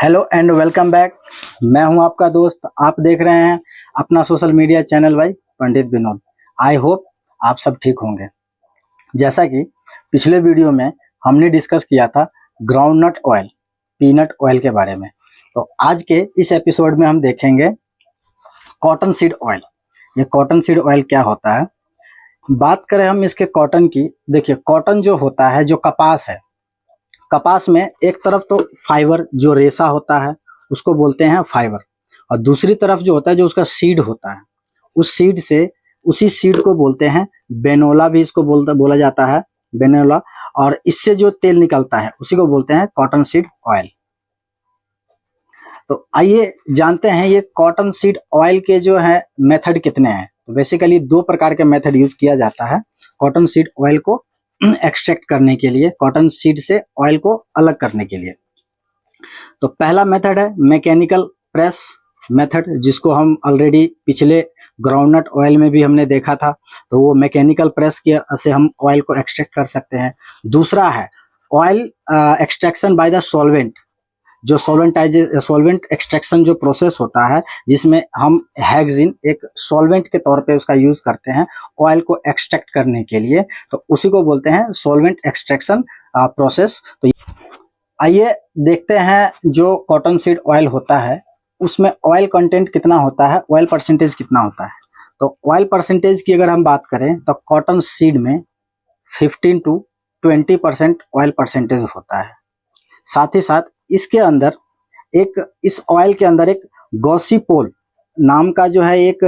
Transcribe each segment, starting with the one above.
Hello and welcome back. मैं हूं आपका दोस्त। आप देख रहे हैं अपना सोशल मीडिया चैनल भाई पंडित विनोद। आई होप आप सब ठीक होंगे। जैसा कि पिछले वीडियो में हमने डिस्कस किया था ग्राउंडनट ऑयल, पीनट ऑयल के बारे में, तो आज के इस एपिसोड में हम देखेंगे कॉटन सीड ऑयल। ये कॉटन सीड ऑयल क्या होता है, बात करें हम इसके कॉटन की। देखिए, कॉटन जो होता है, जो कपास है, कपास में एक तरफ तो फाइबर जो रेशा होता है उसको बोलते हैं फाइबर, और दूसरी तरफ जो होता है, जो उसका सीड होता है, उस सीड से, उसी सीड को बोलते हैं बेनोला, भी इसको बोला जाता है बेनोला। और इससे जो तेल निकलता है उसी को बोलते हैं कॉटन सीड ऑयल। तो आइए जानते हैं ये कॉटन सीड ऑयल के जो है मेथड कितने हैं। तो बेसिकली दो प्रकार के मेथड यूज किया जाता है कॉटन सीड ऑयल को एक्सट्रैक्ट करने के लिए, कॉटन सीड से ऑयल को अलग करने के लिए। तो पहला मेथड है मैकेनिकल प्रेस मेथड, जिसको हम ऑलरेडी पिछले ग्राउंडनट ऑयल में भी हमने देखा था। तो वो मैकेनिकल प्रेस के से हम ऑयल को एक्सट्रैक्ट कर सकते हैं। दूसरा है oil extraction by the solvent, जो सॉल्वेंट एक्सट्रैक्शन जो प्रोसेस होता है, जिसमें हम हेक्सिन एक सॉल्वेंट के तौर पे उसका यूज करते हैं ऑयल को एक्सट्रैक्ट करने के लिए, तो उसी को बोलते हैं सॉल्वेंट एक्सट्रैक्शन प्रोसेस। तो आइए देखते हैं जो कॉटन सीड ऑयल होता है उसमें ऑयल कंटेंट कितना होता है, ऑयल परसेंटेज कितना होता है। तो ऑयल परसेंटेज की अगर हम बात करें तो कॉटन सीड में 15 to 20% ऑयल परसेंटेज होता है। साथ ही साथ इसके अंदर इस ऑयल के अंदर एक गॉसिपोल नाम का जो है एक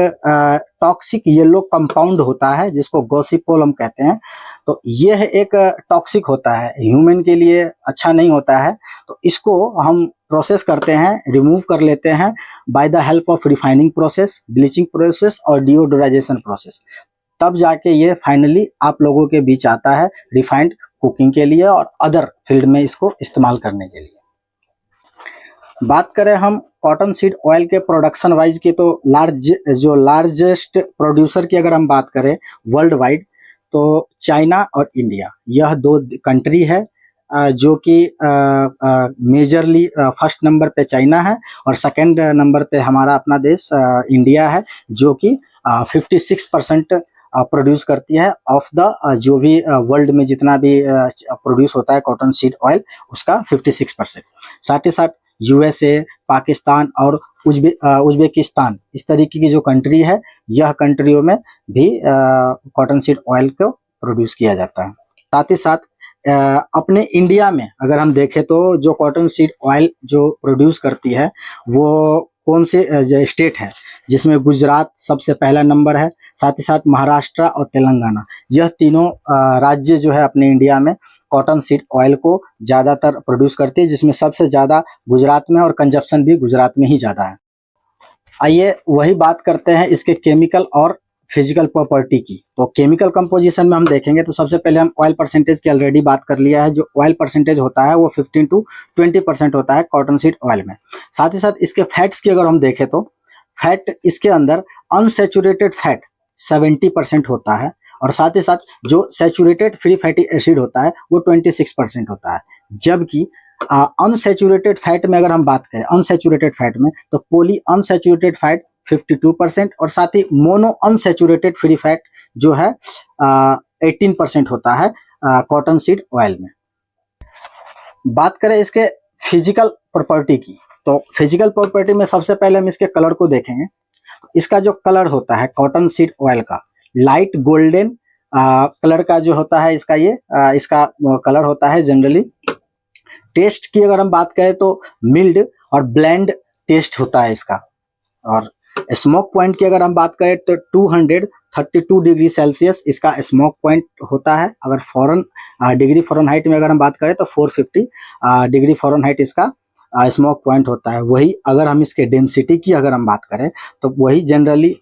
टॉक्सिक येलो कंपाउंड होता है, जिसको गॉसिपोल हम कहते हैं। तो यह एक टॉक्सिक होता है, ह्यूमन के लिए अच्छा नहीं होता है। तो इसको हम प्रोसेस करते हैं, रिमूव कर लेते हैं by the help of refining process, bleaching process और डिओडोराइजेशन प्रोसेस। तब जाके ये फाइनली आप लोगों के बीच आता है रिफाइंड कुकिंग के लिए और अदर फील्ड में इसको इस्तेमाल करने के लिए। बात करें हम कॉटन सीड ऑयल के प्रोडक्शन वाइज की, तो लार्जेस्ट प्रोड्यूसर की अगर हम बात करें वर्ल्ड वाइड, तो चाइना और इंडिया, यह दो कंट्री है जो कि मेजरली फर्स्ट नंबर पे चाइना है और सेकंड नंबर पे हमारा अपना देश इंडिया है, जो कि 56% प्रोड्यूस करती है ऑफ द जो भी वर्ल्ड में जितना भी प्रोड्यूस होता है कॉटन सीड ऑयल, उसका 56%। साथ ही साथ यूएसए, पाकिस्तान और उज्बेकिस्तान, इस तरीके की जो कंट्री है, यह कंट्रियों में भी कॉटन सीड ऑयल को प्रोड्यूस किया जाता है। साथ ही साथ अपने इंडिया में अगर हम देखें तो जो कॉटन सीड ऑयल जो प्रोड्यूस करती है वो कौन से स्टेट है, जिसमें गुजरात सबसे पहला नंबर है। साथ ही साथ महाराष्ट्र और तेलंगाना, यह तीनों राज्य जो है अपने इंडिया में कॉटन सीड ऑयल को ज़्यादातर प्रोड्यूस करती है, जिसमें सबसे ज़्यादा गुजरात में और कंजप्शन भी गुजरात में ही ज़्यादा है। आइए वही बात करते हैं इसके केमिकल और फिजिकल प्रॉपर्टी की। तो केमिकल कंपोजिशन में हम देखेंगे तो सबसे पहले हम ऑयल परसेंटेज की ऑलरेडी बात कर लिया है। जो ऑयल परसेंटेज होता है वो 15 to 20% होता है कॉटन सीड ऑयल में। साथ ही साथ इसके फैट्स की अगर हम देखें तो फैट इसके अंदर अनसैचुरेटेड फैट 70% होता है, और साथ ही साथ जो सैचुरेटेड फ्री फैटी एसिड होता है वो 26% होता है। जबकि अनसैचुरेटेड फैट में अगर हम बात करें, अनसैचुरेटेड फैट में, तो पॉली अनसैचुरेटेड फैट 52% और साथ ही मोनो अनसैचुरेटेड फ्री फैट जो है 18% होता है कॉटन सीड ऑयल में। बात करें इसके फिजिकल प्रॉपर्टी की, तो फिजिकल प्रॉपर्टी में सबसे पहले हम इसके कलर को देखेंगे। इसका जो कलर होता है कॉटन सीड ऑयल का, लाइट गोल्डन कलर का जो होता है इसका, ये इसका कलर होता है जनरली। टेस्ट की अगर हम बात करें तो मिल्ड और ब्लेंड टेस्ट होता है इसका। और स्मोक पॉइंट की अगर हम बात करें तो 232 डिग्री सेल्सियस इसका स्मोक पॉइंट होता है। अगर फॉरेन डिग्री फ़ारेनहाइट में अगर हम बात करें तो 450 डिग्री फ़ारेनहाइट इसका स्मोक पॉइंट होता है। वही अगर हम इसके डेंसिटी की अगर हम बात करें तो वही जनरली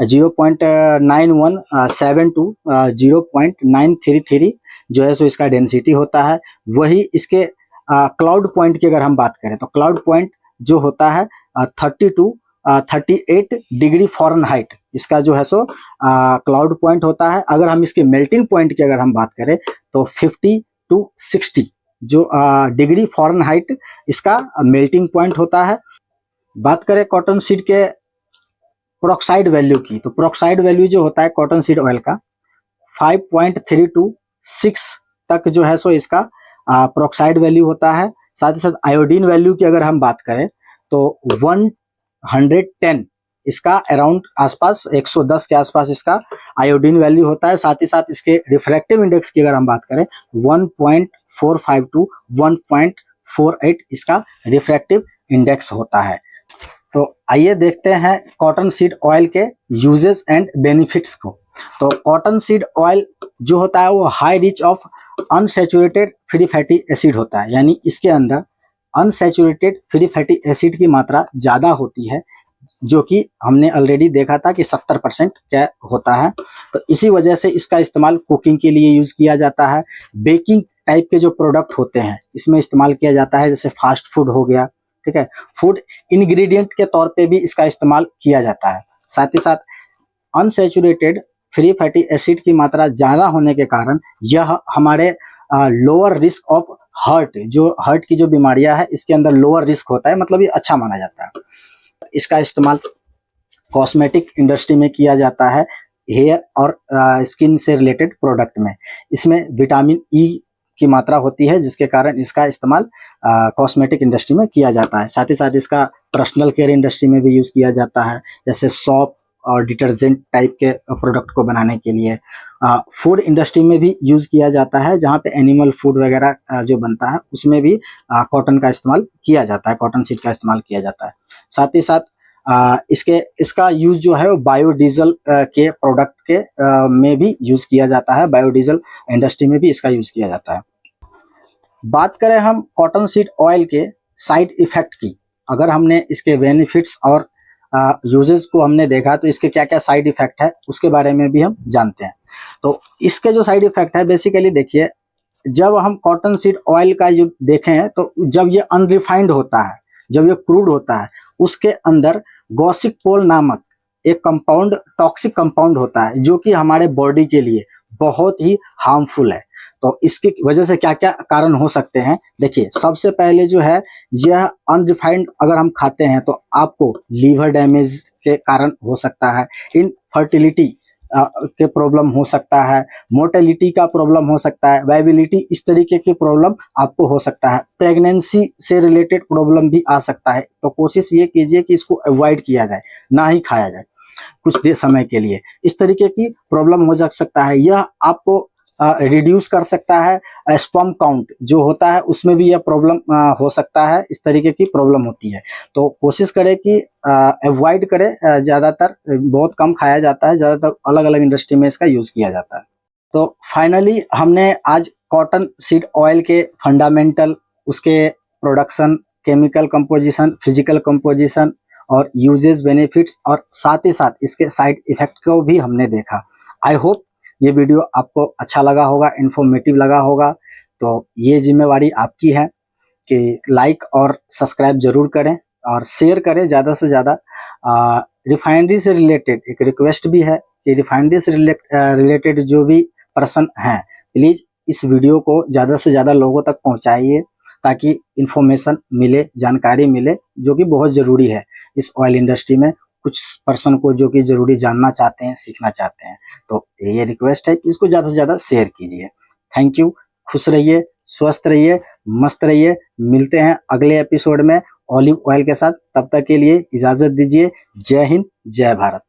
0.9172 0.933 जो है सो इसका डेंसिटी होता है। वही इसके क्लाउड पॉइंट की अगर हम बात करें तो क्लाउड पॉइंट जो होता है 38 डिग्री फ़ारेनहाइट इसका जो है सो क्लाउड पॉइंट होता है। अगर हम इसके मेल्टिंग पॉइंट की अगर हम बात करें तो 50 to 60 जो डिग्री फ़ारेनहाइट इसका मेल्टिंग पॉइंट होता है। बात करें कॉटन सीड के प्रोक्साइड वैल्यू की, तो प्रोक्साइड वैल्यू जो होता है कॉटन सीड ऑयल का 5.326 तक जो है सो इसका प्रोक्साइड वैल्यू होता है। साथ ही साथ आयोडीन वैल्यू की अगर हम बात करें तो 110 इसका अराउंड आसपास 110 के आसपास इसका आयोडीन वैल्यू होता है। साथ ही साथ इसके रिफ्रैक्टिव इंडेक्स की अगर हम बात करें 1.45 टू 1.48 इसका रिफ्रैक्टिव इंडेक्स होता है। तो आइए देखते हैं कॉटन सीड ऑयल के यूजेस एंड बेनिफिट्स को। तो कॉटन सीड ऑयल जो होता है वो high rich of unsaturated free fatty acid होता है, यानी इसके अंदर अनसैचुरेटेड फ्री फैटी एसिड की मात्रा ज़्यादा होती है, जो कि हमने ऑलरेडी देखा था कि 70% क्या होता है। तो इसी वजह से इसका इस्तेमाल कुकिंग के लिए यूज़ किया जाता है। बेकिंग टाइप के जो प्रोडक्ट होते हैं इसमें इस्तेमाल किया जाता है, जैसे फास्ट फूड हो गया, ठीक है, फूड इंग्रेडिएंट के तौर पे भी इसका इस्तेमाल किया जाता है। साथ ही साथ अनसैचुरेटेड फ्री फैटी एसिड की मात्रा ज़्यादा होने के कारण यह हमारे लोअर रिस्क ऑफ हार्ट, जो हार्ट की जो बीमारियां है इसके अंदर लोअर रिस्क होता है, मतलब ये अच्छा माना जाता है। इसका इस्तेमाल कॉस्मेटिक इंडस्ट्री में किया जाता है, हेयर और स्किन से रिलेटेड प्रोडक्ट में। इसमें विटामिन ई की मात्रा होती है, जिसके कारण इसका इस्तेमाल कॉस्मेटिक इंडस्ट्री में किया जाता है। साथ ही साथ इसका पर्सनल केयर इंडस्ट्री में भी यूज़ किया जाता है, जैसे सॉप और डिटर्जेंट टाइप के प्रोडक्ट को बनाने के लिए। फूड इंडस्ट्री में भी यूज़ किया जाता है, जहाँ पे एनिमल फूड वगैरह जो बनता है उसमें भी कॉटन का इस्तेमाल किया जाता है, कॉटन सीड का इस्तेमाल किया जाता है। साथ ही साथ इसका यूज़ जो है वो बायोडीजल के प्रोडक्ट के में भी यूज़ किया जाता है, बायोडीजल इंडस्ट्री में भी इसका यूज़ किया जाता है। बात करें हम कॉटन सीड ऑयल के साइड इफ़ेक्ट की, अगर हमने इसके बेनिफिट्स और यूजेस को हमने देखा तो इसके क्या क्या साइड इफ़ेक्ट है उसके बारे में भी हम जानते हैं। तो इसके जो साइड इफ़ेक्ट है बेसिकली देखिए, जब हम कॉटन सीड ऑयल का जो देखें तो जब ये अनरिफाइंड होता है, जब ये क्रूड होता है, उसके अंदर गॉसिक पोल नामक एक कंपाउंड, टॉक्सिक कंपाउंड होता है, जो कि हमारे बॉडी के लिए बहुत ही हार्मफुल है। तो इसकी वजह से क्या क्या कारण हो सकते हैं, देखिए सबसे पहले जो है यह अनरिफाइंड अगर हम खाते हैं तो आपको लीवर डैमेज के कारण हो सकता है, इनफर्टिलिटी के प्रॉब्लम हो सकता है, मोर्टेलिटी का प्रॉब्लम हो सकता है, वायबिलिटी इस तरीके की प्रॉब्लम आपको हो सकता है, प्रेगनेंसी से रिलेटेड प्रॉब्लम भी आ सकता है। तो कोशिश ये कीजिए कि इसको अवॉइड किया जाए, ना ही खाया जाए कुछ देर समय के लिए, इस तरीके की प्रॉब्लम हो जा सकता है। यह आपको रिड्यूस कर सकता है स्पर्म काउंट जो होता है, उसमें भी यह प्रॉब्लम हो सकता है, इस तरीके की प्रॉब्लम होती है। तो कोशिश करें कि अवॉइड करें, ज़्यादातर बहुत कम खाया जाता है, ज़्यादातर अलग अलग इंडस्ट्री में इसका यूज़ किया जाता है। तो फाइनली हमने आज कॉटन सीड ऑयल के फंडामेंटल, उसके production, chemical composition, physical composition और यूजेस, बेनिफिट्स और साथ ही साथ इसके साइड इफेक्ट को भी हमने देखा। आई होप ये वीडियो आपको अच्छा लगा होगा, इन्फॉर्मेटिव लगा होगा। तो ये जिम्मेवारी आपकी है कि लाइक और सब्सक्राइब जरूर करें और शेयर करें ज़्यादा से ज़्यादा। रिफाइनरी से रिलेटेड एक रिक्वेस्ट भी है कि रिफाइनरी से रिलेटेड जो भी पर्सन हैं, प्लीज़ इस वीडियो को ज़्यादा से ज़्यादा लोगों तक पहुंचाइए, ताकि इन्फॉर्मेशन मिले, जानकारी मिले, जो कि बहुत ज़रूरी है इस ऑयल इंडस्ट्री में। कुछ पर्सन को जो कि ज़रूरी जानना चाहते हैं, सीखना चाहते हैं, तो ये रिक्वेस्ट है कि इसको ज़्यादा से ज़्यादा शेयर कीजिए। Thank you. खुश रहिए, स्वस्थ रहिए, मस्त रहिए। मिलते हैं अगले एपिसोड में ऑलिव ऑयल के साथ। तब तक के लिए इजाज़त दीजिए। जय हिंद, जय भारत।